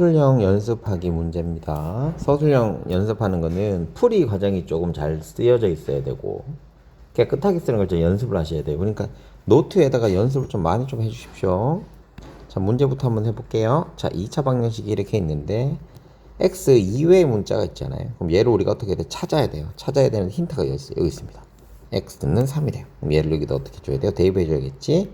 서술형 연습하기 문제입니다. 서술형 연습하는 거는 풀이 과정이 조금 잘 쓰여져 있어야 되고 깨끗하게 쓰는 걸 좀 연습을 하셔야 돼요. 그러니까 노트에다가 연습을 좀 많이 좀 해주십시오. 자, 문제부터 한번 해볼게요. 자, 2차 방정식이 이렇게 있는데 x 이외의 문자가 있잖아요. 그럼 얘를 우리가 어떻게 해야 돼? 찾아야 돼요. 찾아야 되는 힌트가 여기 있습니다. x는 3이 돼요. 그럼 얘를 여기다 어떻게 줘야 돼요? 대입해 줘야겠지.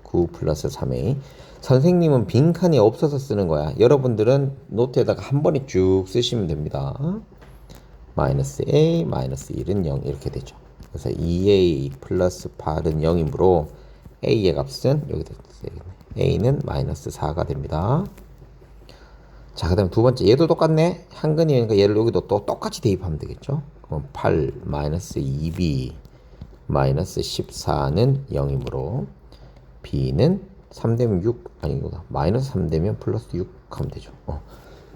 9 플러스 3a. 선생님은 빈칸이 없어서 쓰는 거야. 여러분들은 노트에다가 한 번에 쭉 쓰시면 됩니다. 마이너스 a 마이너스 1은 0 이렇게 되죠. 그래서 2a 플러스 8은 0이므로 a의 값은 여기다 쓰겠네. a는 마이너스 4가 됩니다. 자, 그 다음에 두 번째 얘도 똑같네. 한근이니까 얘를 여기도 또 똑같이 대입하면 되겠죠. 그럼 8 마이너스 2b 마이너스 14는 0이므로 b는 3되면 6 아니구나. 마이너스 3되면 플러스 6 하면 되죠.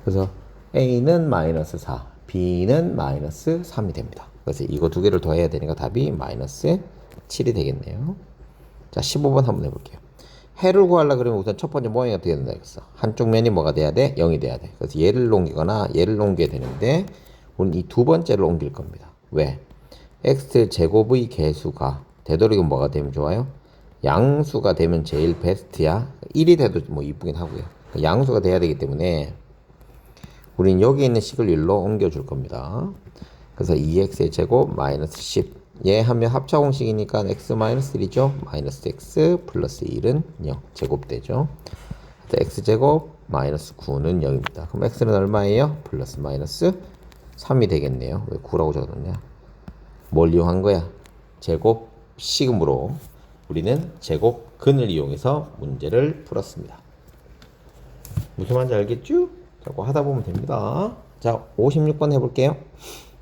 그래서 a는 마이너스 4 b는 마이너스 3이 됩니다. 그래서 이거 두 개를 더해야 되니까 답이 마이너스 7이 되겠네요. 자, 15번 한번 해볼게요. 해를 구하려고 그러면 우선 첫 번째 모양이 어떻게 된다 했어? 한쪽 면이 뭐가 돼야 돼? 0이 돼야 돼. 그래서 얘를 옮기거나 얘를 옮겨야 되는데 우리는 이 두 번째를 옮길 겁니다. 왜? x 제곱의 개수가 되도록이면 뭐가 되면 좋아요? 양수가 되면 제일 베스트야. 1이 돼도 뭐 이쁘긴 하고요. 양수가 돼야 되기 때문에 우린 여기 있는 식을 1로 옮겨줄 겁니다. 그래서 2x의 제곱 마이너스 10. 얘 하면 합차공식이니까 x 마이너스 1이죠. 마이너스 x 플러스 1은 0. 제곱되죠. x제곱 마이너스 9는 0입니다. 그럼 x는 얼마예요? 플러스 마이너스 3이 되겠네요. 왜 9라고 적어놨냐? 뭘 이용한 거야? 제곱 시금으로 우리는 제곱근을 이용해서 문제를 풀었습니다. 무슨 말인지 알겠죠? 자꾸 하다 보면 됩니다. 자, 56번 해볼게요.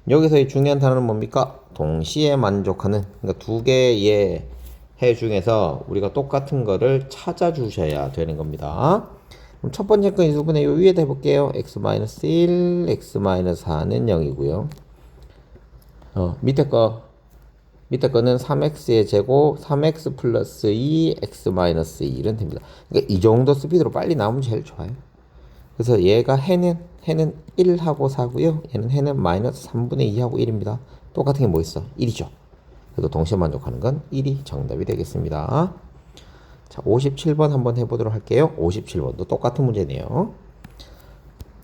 여기서의 중요한 단어는 뭡니까? 동시에 만족하는. 그러니까 두 개의 해 중에서 우리가 똑같은 거를 찾아주셔야 되는 겁니다. 그럼 첫 번째 거 인수분해 요 위에다 해볼게요. x-1, x-4는 0이고요. 밑에 거는 3x의 제곱 3x 플러스 2 x 마이너스 1은 됩니다. 그러니까 이 정도 스피드로 빨리 나오면 제일 좋아요. 그래서 얘가 해는 1하고 4고요. 얘는 해는 마이너스 3분의 2하고 1입니다. 똑같은 게 뭐 있어? 1이죠. 그래서 동시에 만족하는 건 1이 정답이 되겠습니다. 자, 57번 한번 해보도록 할게요. 57번도 똑같은 문제네요.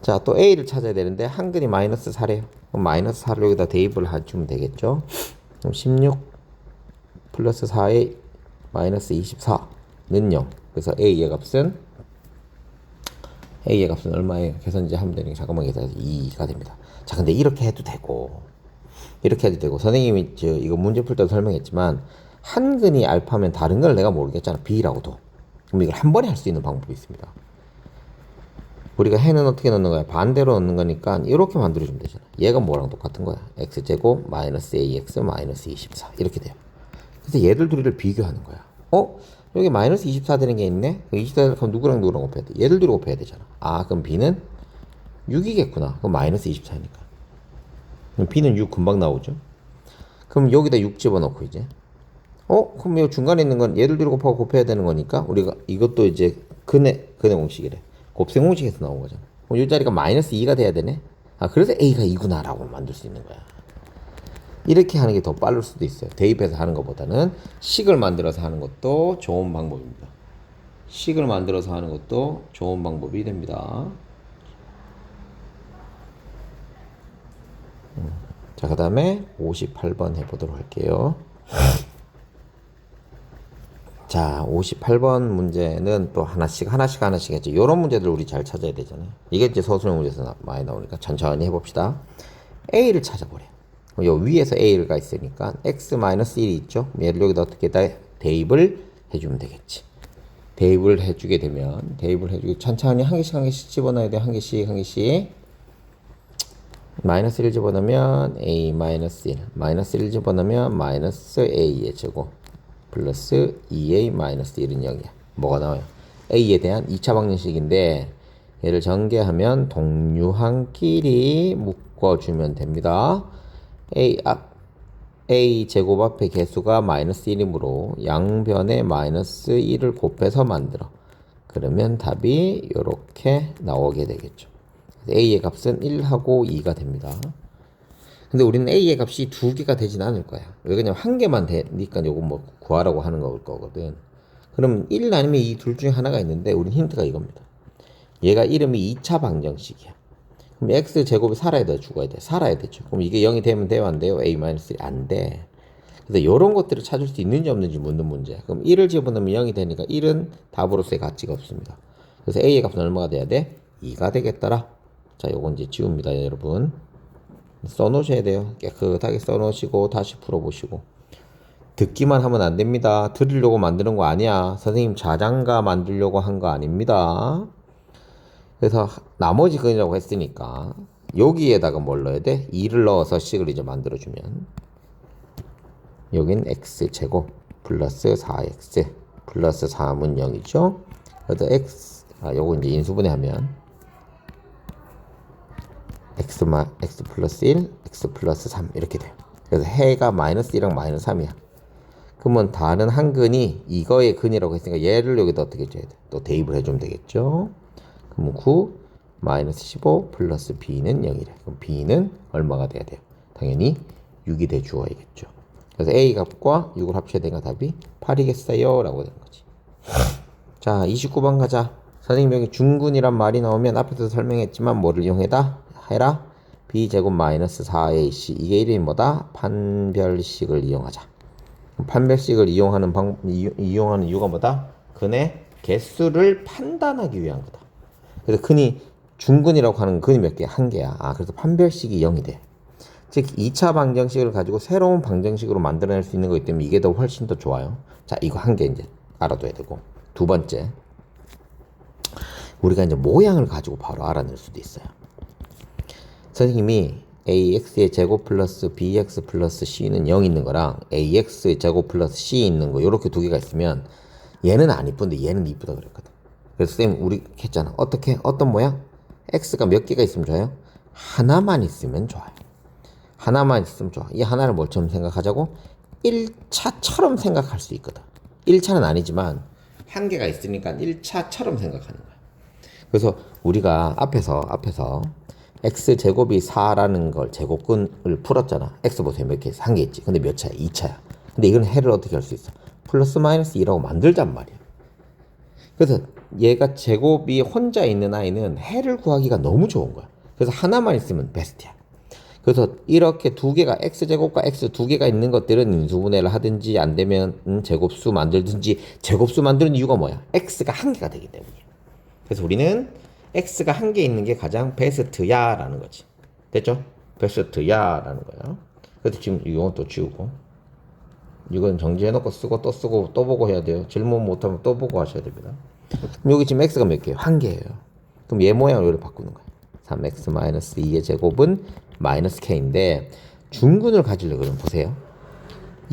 자, 또 a를 찾아야 되는데 한근이 마이너스 4래요. 그럼 마이너스 4를 여기다 대입을 해주면 되겠죠. 그럼 16 플러스 4의 마이너스 24는 0. 그래서 a의 값은 얼마예요? 계산지 하면 되는 게 잠깐만 계산해서 2가 됩니다. 자, 근데 이렇게 해도 되고 선생님이 이거 문제 풀 때도 설명했지만 한근이 알파면 다른 걸 내가 모르겠잖아. b라고도. 그럼 이걸 한 번에 할 수 있는 방법이 있습니다. 우리가 해는 어떻게 넣는 거야? 반대로 넣는 거니까 이렇게 만들어주면 되잖아. 얘가 뭐랑 똑같은 거야? x제곱 마이너스 ax 마이너스 24 이렇게 돼요. 그래서 얘들 둘이를 비교하는 거야. 여기 마이너스 24 되는 게 있네? 24 그럼 누구랑 곱해야 돼? 얘들 둘이 곱해야 되잖아. 그럼 b는 6이겠구나. 그럼 마이너스 24니까. 그럼 b는 6 금방 나오죠? 그럼 여기다 6 집어넣고 이제. 그럼 이 중간에 있는 건 얘들 둘이 곱하고 곱해야 되는 거니까 우리가 이것도 이제 근의 공식이래. 곱셈 공식에서 나온 거잖아. 그럼 이 자리가 마이너스 2가 돼야 되네? 그래서 a가 2구나 라고 만들 수 있는 거야. 이렇게 하는 게 더 빠를 수도 있어요. 대입해서 하는 것보다는 식을 만들어서 하는 것도 좋은 방법입니다. 식을 만들어서 하는 것도 좋은 방법이 됩니다. 자, 그 다음에 58번 해보도록 할게요. 자, 58번 문제는 또 하나씩 했죠. 이런 문제들 우리 잘 찾아야 되잖아요. 이게 이제 서술형 문제에서 많이 나오니까 천천히 해봅시다. a를 찾아보래. 요 위에서 a가 있으니까 x-1이 있죠. 얘를 여기다 어떻게 대입을 해주면 되겠지. 대입을 해주게 되면 천천히 한 개씩 집어넣어야 돼. 한 개씩 마이너스 1 집어넣으면 a 마이너스 1 마이너스 1 집어넣으면 마이너스 a의 제곱 플러스 2a 마이너스 1은 0이야. 뭐가 나와요? a에 대한 2차 방정식인데 얘를 전개하면 동류항끼리 묶어주면 됩니다. a 제곱 앞에 개수가 마이너스 1이므로 양변에 마이너스 1을 곱해서 만들어. 그러면 답이 이렇게 나오게 되겠죠. a의 값은 1하고 2가 됩니다. 근데 우리는 a의 값이 두 개가 되진 않을 거야. 왜 그러냐면 한 개만 되니까 요거 뭐 구하라고 하는 거거든. 그럼 1 아니면 2 둘 중에 하나가 있는데 우린 힌트가 이겁니다. 얘가 이름이 2차 방정식이야. 그럼 x 제곱이 살아야 돼, 죽어야 돼? 살아야 되죠. 그럼 이게 0이 되면 돼요, 안 돼요? a-1 안 돼. 그래서 이런 것들을 찾을 수 있는지 없는지 묻는 문제. 그럼 1을 집어넣으면 0이 되니까 1은 답으로서의 가치가 없습니다. 그래서 a의 값은 얼마가 돼야 돼? 2가 되겠더라. 자, 요건 이제 지웁니다, 여러분. 써놓으셔야 돼요. 깨끗하게 써놓으시고 다시 풀어보시고. 듣기만 하면 안 됩니다. 들으려고 만드는 거 아니야. 선생님 자장가 만들려고 한 거 아닙니다. 그래서 나머지 근이라고 했으니까 여기에다가 뭘 넣어야 돼? 2를 넣어서 식을 이제 만들어주면 여긴 x제곱 플러스 4x 플러스 3은 0이죠. 그래서 요거 이제 인수분해 하면 x 플러스 1, x 플러스 3 이렇게 돼요. 그래서 해가 마이너스 1이랑 마이너스 3이야. 그러면 다른 한 근이 이거의 근이라고 했으니까 얘를 여기다 어떻게 줘야 돼? 또 대입을 해주면 되겠죠. 그럼 9 마이너스 15 플러스 b는 0이래. 그럼 b는 얼마가 돼야 돼요? 당연히 6이 돼 주어야겠죠. 그래서 a 값과 6을 합쳐야 되니까 답이 8이겠어요 라고 되는 거지. 자, 29번 가자. 선생님 여기 중근이란 말이 나오면 앞에서 설명했지만 뭐를 이용해라? b제곱 마이너스 4ac 이게 이름이 뭐다? 판별식을 이용하자. 판별식을 이용하는 이유가 뭐다? 근의 개수를 판단하기 위한 거다. 그래서 근이 중근이라고 하는 근이 몇 개? 한 개야. 그래서 판별식이 0이 돼. 즉 2차 방정식을 가지고 새로운 방정식으로 만들어낼 수 있는 거기 때문에 이게 더 훨씬 더 좋아요. 자, 이거 한 개 이제 알아둬야 되고. 두 번째, 우리가 이제 모양을 가지고 바로 알아낼 수도 있어요. 선생님이 ax의 제곱 플러스 bx 플러스 c는 0 있는 거랑 ax 제곱 플러스 c 있는 거 이렇게 두 개가 있으면 얘는 안 이쁜데 얘는 이쁘다 그랬거든. 그래서 쌤 우리 했잖아. 어떤 모양? x가 몇 개가 있으면 좋아요? 하나만 있으면 좋아요. 하나만 있으면 좋아. 이 하나를 뭘처럼 생각하자고? 1차처럼 생각할 수 있거든. 1차는 아니지만 한 개가 있으니까 1차처럼 생각하는 거야. 그래서 우리가 앞에서 x제곱이 4라는 걸 제곱근을 풀었잖아. x 보세요. 몇 개 있어? 한 개 있지. 근데 몇 차야? 2차야. 근데 이건 해를 어떻게 할 수 있어? 플러스 마이너스 2라고 만들단 말이야. 그래서 얘가 제곱이 혼자 있는 아이는 해를 구하기가 너무 좋은 거야. 그래서 하나만 있으면 베스트야. 그래서 이렇게 두 개가 x제곱과 x 두 개가 있는 것들은 인수분해를 하든지 안 되면 제곱수 만들든지. 제곱수 만드는 이유가 뭐야? x가 한 개가 되기 때문이야. 그래서 우리는 x가 한 개 있는 게 가장 베스트야 라는 거지. 됐죠? 베스트야 라는 거야. 그래서 지금 이건 또 지우고 이건 정지해놓고 쓰고 또 쓰고 또 보고 해야 돼요. 질문 못하면 또 보고 하셔야 됩니다. 그럼 여기 지금 x가 몇 개예요? 한 개예요. 그럼 얘 모양을 여기로 바꾸는 거예요. 3x-2의 제곱은 마이너스 k인데 중근을 가지려고 그러면 보세요.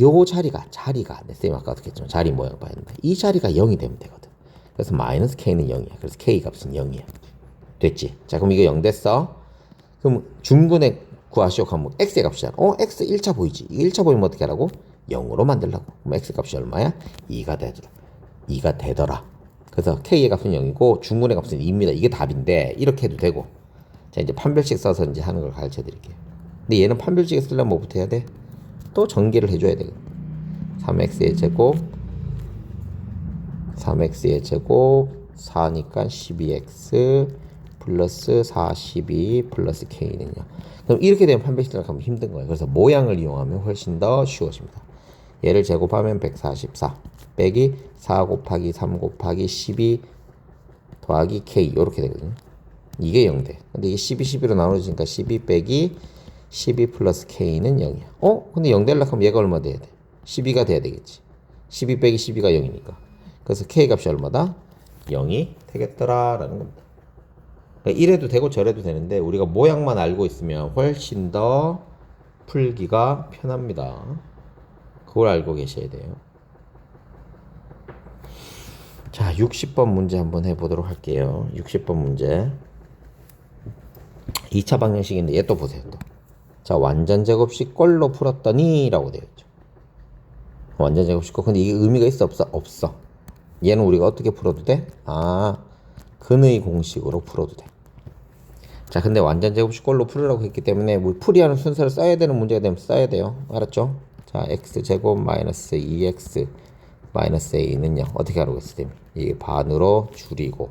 요 자리가 쌤이 아까 어떻게 했지만 자리 모양 봐야 된다. 이 자리가 0이 되면 되거든. 그래서 마이너스 k는 0이야. 그래서 k 값은 0이야. 됐지? 자, 그럼 이거 0 됐어. 그럼 중근에 구하시오 하면 x의 값이잖아. x 1차 보이지? 이거 1차 보이면 어떻게 하라고? 0으로 만들라고. 그럼 x 값이 얼마야? 2가 되더라. 그래서 k의 값은 0이고 중근의 값은 2입니다. 이게 답인데 이렇게 해도 되고. 자, 이제 판별식 써서 이제 하는 걸 가르쳐 드릴게요. 근데 얘는 판별식에 쓰려면 뭐부터 해야 돼? 또 전개를 해줘야 되거든. 3x의 제곱 4니까 12x 플러스 42 플러스 k는요. 그럼 이렇게 되면 판별식을 하면 힘든 거예요. 그래서 모양을 이용하면 훨씬 더 쉬워집니다. 얘를 제곱하면 144 빼기 4 곱하기 3 곱하기 12 더하기 k 이렇게 되거든요. 이게 0돼. 근데 이게 12로 나눠지니까 12 빼기 12 플러스 k는 0이야. 근데 0 되려면 그럼 얘가 얼마 돼야 돼? 12가 돼야 되겠지. 12 빼기 12가 0이니까. 그래서 k 값이 얼마다? 0이 되겠더라 라는 겁니다. 그러니까 이래도 되고 저래도 되는데 우리가 모양만 알고 있으면 훨씬 더 풀기가 편합니다. 그걸 알고 계셔야 돼요. 자, 60번 문제 한번 해보도록 할게요. 60번 문제 2차 방정식인데 얘 또 보세요. 또. 자, 완전 제곱식 꼴로 풀었더니 라고 되어 있죠. 완전 제곱식 꼴. 근데 이게 의미가 있어 없어? 없어. 얘는 우리가 어떻게 풀어도 돼? 근의 공식으로 풀어도 돼. 자, 근데 완전 제곱식꼴로 풀으라고 했기 때문에 뭐 풀이하는 순서를 써야 되는 문제가 되면 써야 돼요. 알았죠? 자, x제곱 마이너스 2x 마이너스 a는요. 어떻게 하라고 했을 때 이게 반으로 줄이고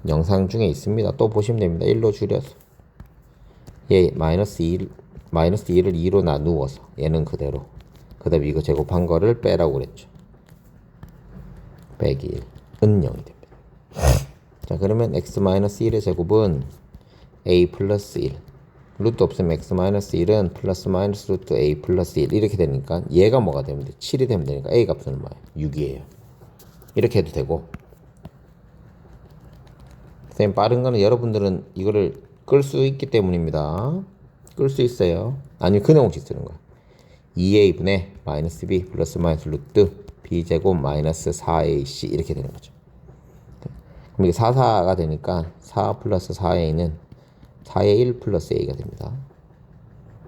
영상 중에 있습니다. 또 보시면 됩니다. 1로 줄여서 얘 마이너스 2를 2로 나누어서 얘는 그대로 그 다음에 이거 제곱한 거를 빼라고 그랬죠. 빼기 1은 0이 됩니다. 자, 그러면 x-1의 제곱은 a 플러스 1 루트 없으면 x-1은 플러스 마이너스 루트 a 플러스 1 이렇게 되니까 얘가 뭐가 되면 돼? 7이 되면 되니까 a 값은 얼마예요? 6이에요. 이렇게 해도 되고 선생님 빠른 거는 여러분들은 이거를 끌 수 있기 때문입니다. 끌 수 있어요. 아니면 근해공식 쓰는 거야. 2a분의 마이너스 b 플러스 마이너스 루트 b제곱 마이너스 4ac 이렇게 되는 거죠. 그럼 이게 4, 4가 되니까 4 플러스 4a는 4의 1 플러스 a가 됩니다.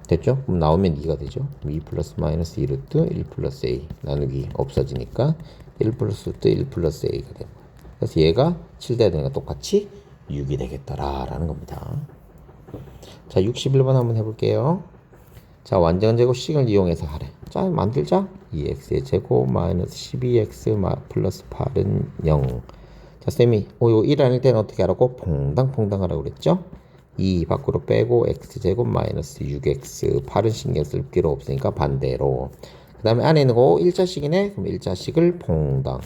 됐죠? 그럼 나오면 2가 되죠. 2 플러스 마이너스 2 루트 1 플러스 a 나누기 없어지니까 1 플러스 루트 1 플러스 a가 되는 거예요. 그래서 얘가 7 돼야 되니까 똑같이 6이 되겠더라라는 겁니다. 자, 61번 한번 해볼게요. 자, 완전 제곱식을 이용해서 하래. 자, 만들자. 2x의 제곱 마이너스 12x 플러스 8은 0. 자, 쌤이 이거 1 아닐 때는 어떻게 하라고? 퐁당퐁당 하라고 그랬죠? 2 밖으로 빼고 x제곱 마이너스 6x 8은 신경 쓸 필요 없으니까 반대로. 그 다음에 안에 있는 거 1자식이네? 그럼 1자식을 퐁당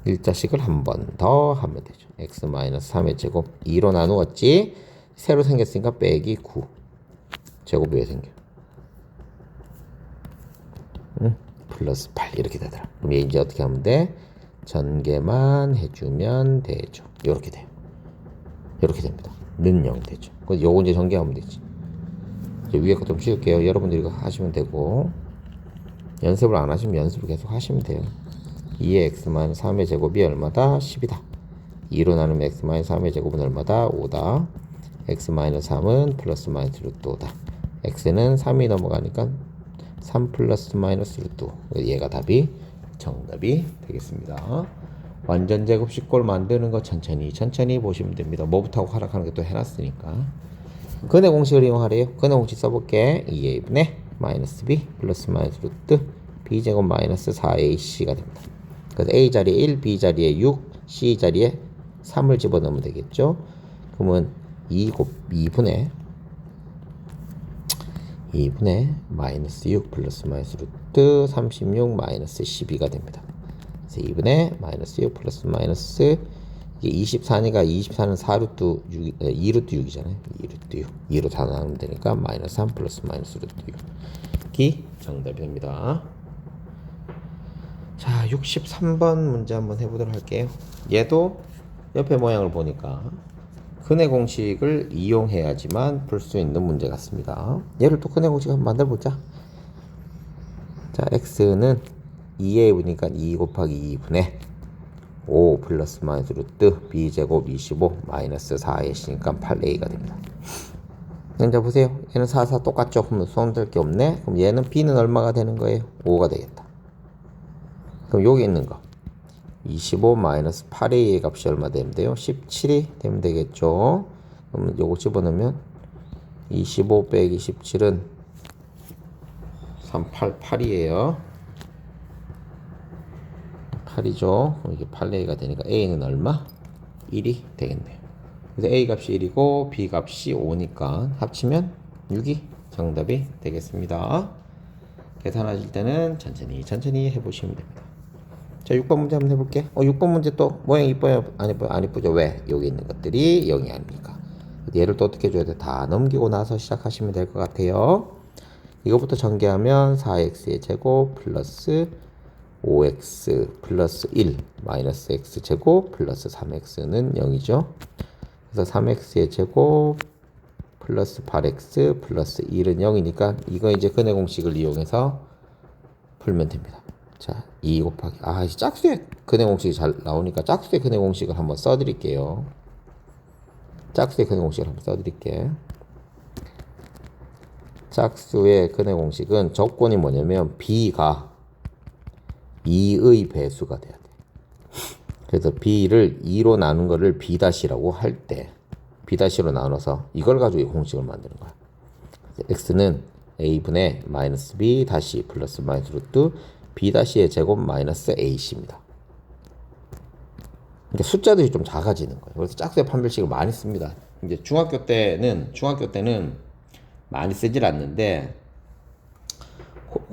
1자식을 한 번 더 하면 되죠. x 마이너스 3의 제곱 2로 나누었지? 새로 생겼으니까 빼기 9 제곱이 왜 생겨? 플러스 8 이렇게 되더라. 그럼 얘 이제 어떻게 하면 돼? 전개만 해주면 되죠. 이렇게 돼요. 이렇게 됩니다. 는 0 되죠. 요거 이제 전개하면 되지. 이제 위에 거 좀 치울게요. 여러분들이 이거 하시면 되고 연습을 안 하시면 연습을 계속 하시면 돼요. 2의 x-3의 제곱이 얼마다? 10이다. 2로 나누면 x-3의 제곱은 얼마다? 5다. x-3은 플러스 마이너스 루트 5다. x는 3이 넘어가니까 3 플러스 마이너스 루트 5. 얘가 답이 정답이 되겠습니다. 완전 제곱식꼴 만드는 거 천천히 보시면 됩니다. 뭐부터 하고 하락하는 게 또 해놨으니까. 근해 공식을 이용하래요. 근해 공식 써볼게. 2a분의 마이너스 b 플러스 마이너스 루트 b제곱 마이너스 4ac가 됩니다. 그래서 a 자리에 1, b 자리에 6, c 자리에 3을 집어넣으면 되겠죠. 그러면 2분의 마이너스 6 플러스 마이너스 루트 36 마이너스 12가 됩니다. 그래서 2분의 마이너스 6 플러스 마이너스 이게 24니까 24는 4루트 6, 2루트 6이잖아요. 2루트 6. 2로 다 나누면 되니까 마이너스 3 플러스 마이너스 루트 6이 정답이 됩니다. 자, 63번 문제 한번 해보도록 할게요. 얘도 옆에 모양을 보니까 근해 공식을 이용해야지만 풀 수 있는 문제 같습니다. 얘를 또 근해 공식 한번 만들어 보자. 자, x는 2a분이니까 2 곱하기 2분의 5 플러스 마이너스 루트 b제곱 25 마이너스 4ac니까 8a가 됩니다. 자, 보세요. 얘는 4, 4 똑같죠? 그럼 손댈 게 없네. 그럼 얘는 b는 얼마가 되는 거예요? 5가 되겠다. 그럼 여기 있는 거 25 마이너스 8a의 값이 얼마 되면 돼요? 17이 되면 되겠죠. 그럼 요거 집어넣으면 25 빼기 17은 388이에요. 8이죠. 이게 8a가 되니까 a는 얼마? 1이 되겠네요. 그래서 a 값이 1이고 b 값이 5니까 합치면 6이 정답이 되겠습니다. 계산하실 때는 천천히 해보시면 됩니다. 자, 6번 문제 한번 해볼게. 6번 문제 또 모양 이뻐요? 안 이뻐요? 안 이쁘죠? 왜? 여기 있는 것들이 0이 아닙니까? 얘를 또 어떻게 해줘야 돼? 다 넘기고 나서 시작하시면 될 것 같아요. 이거부터 전개하면 4x의 제곱 플러스 5x 플러스 1 마이너스 x 제곱 플러스 3x는 0이죠. 그래서 3x의 제곱 플러스 8x 플러스 1은 0이니까 이거 이제 근해 공식을 이용해서 풀면 됩니다. 자, 2 곱하기 이제 짝수의 근해 공식이 잘 나오니까 짝수의 근해 공식을 한번 써드릴게요. 짝수의 근해 공식을 한번 써드릴게. 짝수의 근해 공식은 조건이 뭐냐면 b가 2의 배수가 돼야 돼. 그래서 b를 2로 나눈 거를 b-라고 할 때 b-로 나눠서 이걸 가지고 공식을 만드는 거야. x는 a분의 마이너스 b 다시 플러스 마이너스 루트 b-의 제곱 마이너스 ac입니다. 그러니까 숫자들이 좀 작아지는 거예요. 그래서 짝수의 판별식을 많이 씁니다. 이제 중학교 때는 많이 쓰질 않는데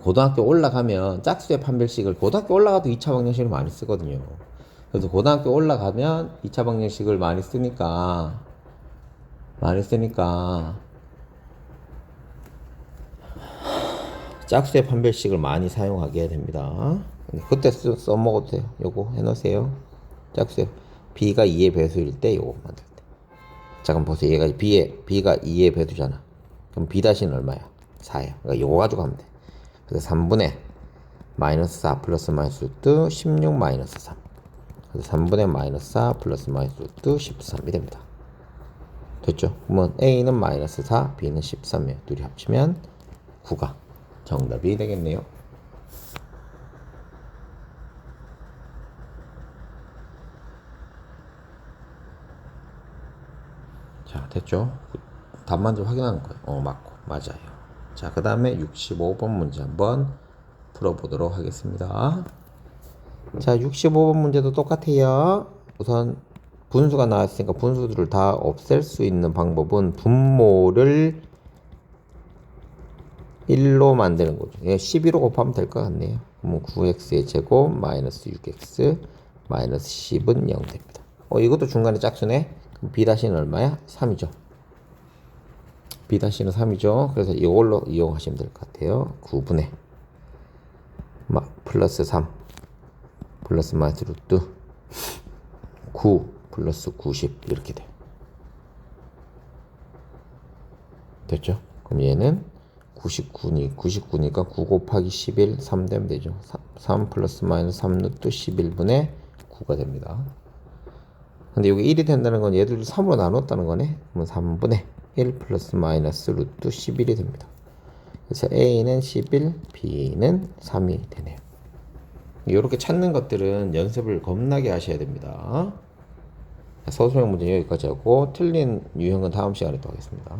고등학교 올라가면 짝수의 판별식을 고등학교 올라가도 2차 방정식을 많이 쓰거든요. 그래서 고등학교 올라가면 2차 방정식을 많이 쓰니까 짝수의 판별식을 많이 사용하게 됩니다. 그때 써먹어도 돼요. 요거 해놓으세요. 짝수의 b가 2의 배수일 때 요거 만들 때. 자 그럼 보세요. 얘가 b가 2의 배수잖아. 그럼 b-는 얼마야? 4야. 그러니까 요거 가지고 하면 돼. 그래서 3분의 마이너스 4 플러스 마이너스 루트 16 마이너스 3. 그래서 3분의 마이너스 4 플러스 마이너스 루트 13이 됩니다. 됐죠? 그러면 a는 마이너스 4, b는 13이에요. 둘이 합치면 9가 정답이 되겠네요. 자, 됐죠? 답만 좀 확인하는 거예요. 맞고, 맞아요. 자, 그 다음에 65번 문제 한번 풀어보도록 하겠습니다. 자, 65번 문제도 똑같아요. 우선 분수가 나왔으니까 분수들을 다 없앨 수 있는 방법은 분모를 1로 만드는 거죠. 12로 곱하면 될 것 같네요. 그러면 9x의 제곱 마이너스 6x 마이너스 10은 0 됩니다. 이것도 중간에 짝수네. 그럼 b-는 얼마야? 3이죠. b-는 3이죠. 그래서 이걸로 이용하시면 될 것 같아요. 9분의 플러스 3 플러스 마이너스 루트 9 플러스 90 이렇게 돼요. 됐죠? 그럼 얘는 99니까 9 곱하기 11 3 되면 되죠. 3 플러스 마이너스 3 루트 11분의 9가 됩니다. 근데 여기 1이 된다는 건 얘들을 3으로 나눴다는 거네. 그러면 3분의 1 플러스 마이너스 루트 11이 됩니다. 그래서 A는 11, B는 3이 되네요. 이렇게 찾는 것들은 연습을 겁나게 하셔야 됩니다. 서술형 문제 여기까지 하고 틀린 유형은 다음 시간에 또 하겠습니다.